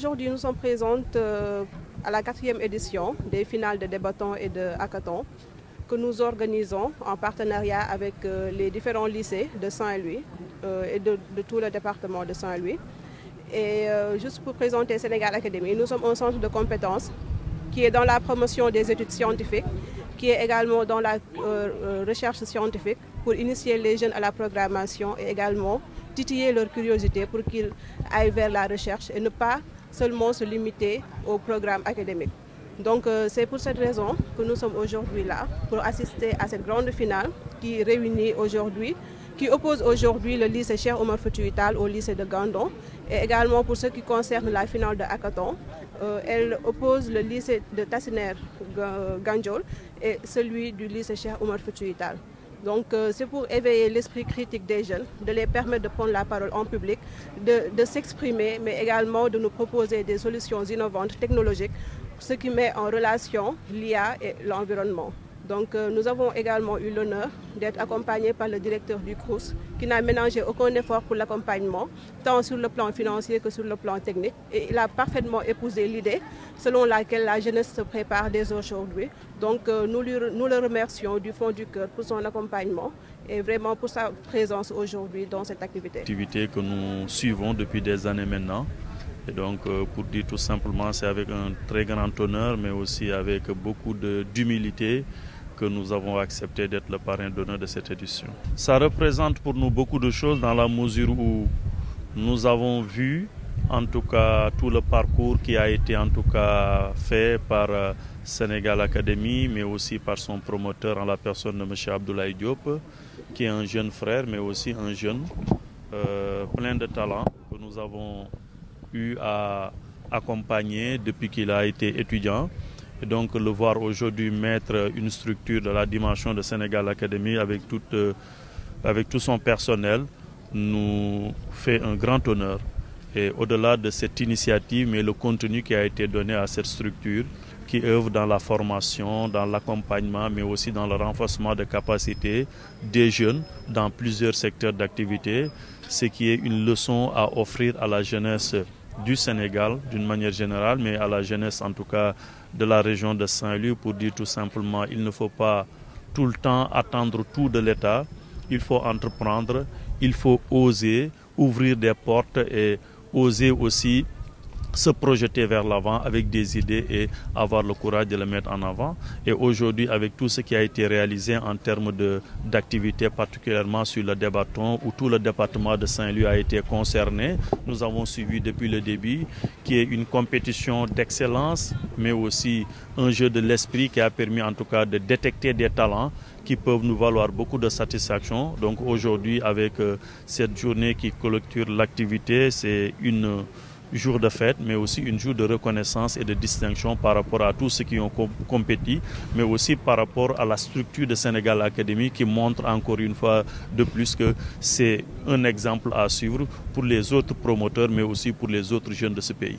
Aujourd'hui, nous sommes présentes à la 4e édition des finales de débattons et de hackathons que nous organisons en partenariat avec les différents lycées de Saint-Louis et de tout le département de Saint-Louis. Et juste pour présenter Sénégal Academy, nous sommes un centre de compétences qui est dans la promotion des études scientifiques, qui est également dans la recherche scientifique pour initier les jeunes à la programmation et également titiller leur curiosité pour qu'ils aillent vers la recherche et ne pas seulement se limiter au programme académique. Donc c'est pour cette raison que nous sommes aujourd'hui là pour assister à cette grande finale qui réunit aujourd'hui, qui oppose aujourd'hui le lycée Cheikh Oumar Foutiyou Tall au lycée de Gandon. Et également pour ce qui concerne la finale de hackathon, elle oppose le lycée de Tassinère Gandiol et celui du lycée Cheikh Oumar Foutiyou Tall. Donc c'est pour éveiller l'esprit critique des jeunes, de les permettre de prendre la parole en public, de s'exprimer, mais également de nous proposer des solutions innovantes, technologiques, ce qui met en relation l'IA et l'environnement. Donc nous avons également eu l'honneur d'être accompagnés par le directeur du CROUS qui n'a ménagé aucun effort pour l'accompagnement, tant sur le plan financier que sur le plan technique. Et il a parfaitement épousé l'idée selon laquelle la jeunesse se prépare dès aujourd'hui. Donc nous le remercions du fond du cœur pour son accompagnement et vraiment pour sa présence aujourd'hui dans cette activité. Activité que nous suivons depuis des années maintenant. Et donc pour dire tout simplement, c'est avec un très grand honneur mais aussi avec beaucoup d'humilité que nous avons accepté d'être le parrain d'honneur de cette édition. Ça représente pour nous beaucoup de choses dans la mesure où nous avons vu en tout cas tout le parcours qui a été en tout cas fait par Sénégal Academy, mais aussi par son promoteur en la personne de M. Abdoulaye Diop, qui est un jeune frère mais aussi un jeune plein de talent que nous avons eu à accompagner depuis qu'il a été étudiant. Et donc le voir aujourd'hui mettre une structure de la dimension de Sénégal Academy avec tout son personnel nous fait un grand honneur. Et au-delà de cette initiative, mais le contenu qui a été donné à cette structure, qui œuvre dans la formation, dans l'accompagnement, mais aussi dans le renforcement de capacités des jeunes dans plusieurs secteurs d'activité, ce qui est une leçon à offrir à la jeunesse du Sénégal d'une manière générale, mais à la jeunesse en tout cas de la région de Saint-Louis pour dire tout simplement il ne faut pas tout le temps attendre tout de l'État, il faut entreprendre, il faut oser ouvrir des portes et oser aussi se projeter vers l'avant avec des idées et avoir le courage de les mettre en avant. Et aujourd'hui, avec tout ce qui a été réalisé en termes d'activités, particulièrement sur le débatton, où tout le département de Saint-Louis a été concerné, nous avons suivi depuis le début, qui est une compétition d'excellence, mais aussi un jeu de l'esprit qui a permis en tout cas de détecter des talents qui peuvent nous valoir beaucoup de satisfaction. Donc aujourd'hui, avec cette journée qui clôture l'activité, c'est une jour de fête, mais aussi une jour de reconnaissance et de distinction par rapport à tous ceux qui ont compétit, mais aussi par rapport à la structure de Sénégal Academy qui montre encore une fois de plus que c'est un exemple à suivre pour les autres promoteurs, mais aussi pour les autres jeunes de ce pays.